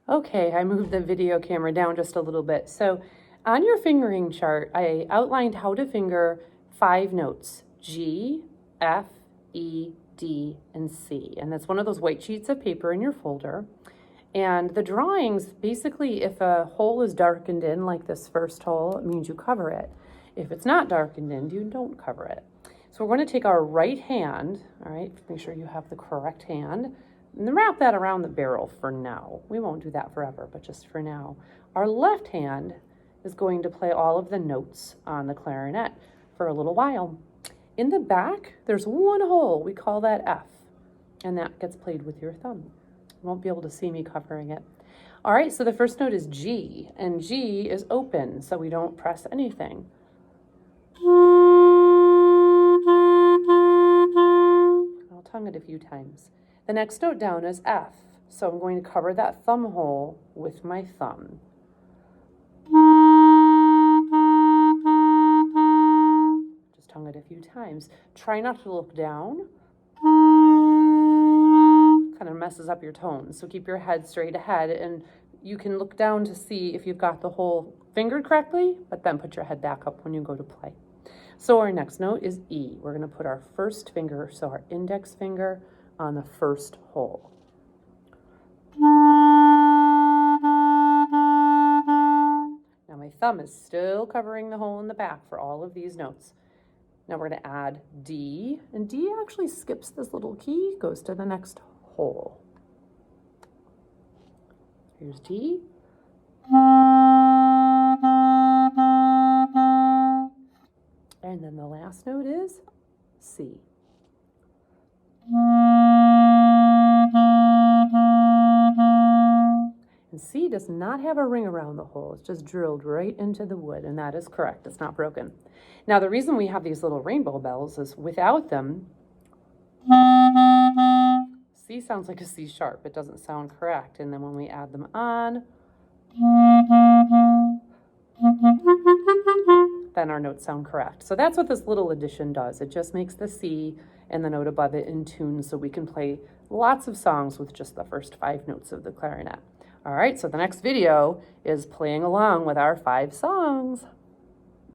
Okay, I moved the video camera down just a little bit. So on your fingering chart, I outlined how to finger 5 notes: G, F, E, D, and C. And that's one of those white sheets of paper in your folder. And the drawings, basically, if a hole is darkened in, like this first hole, it means you cover it. If it's not darkened in, you don't cover it. So we're going to take our right hand, all right, make sure you have the correct hand, and then wrap that around the barrel for now. We won't do that forever, but just for now. Our left hand is going to play all of the notes on the clarinet for a little while. In the back, there's one hole, we call that F, and that gets played with your thumb. You won't be able to see me covering it. All right, so the first note is G, and G is open, so we don't press anything. I'll tongue it a few times. The next note down is F, so I'm going to cover that thumb hole with my thumb. Just tongue it a few times. Try not to look down. Kind of messes up your tone, so keep your head straight ahead, and you can look down to see if you've got the hole fingered correctly, but then put your head back up when you go to play. So our next note is E. We're going to put our first finger, so our index finger, on the first hole. Now my thumb is still covering the hole in the back for all of these notes. Now we're going to add D, and D actually skips this little key, goes to the next hole. Here's D. And then the last note is C. And C does not have a ring around the hole. It's just drilled right into the wood, and that is correct. It's not broken. Now, the reason we have these little rainbow bells is without them, C sounds like a C sharp. It doesn't sound correct. And then when we add them on, then our notes sound correct. So that's what this little addition does. It just makes the C and the note above it in tune so we can play lots of songs with just the first 5 notes of the clarinet. All right, so the next video is playing along with our 5 songs.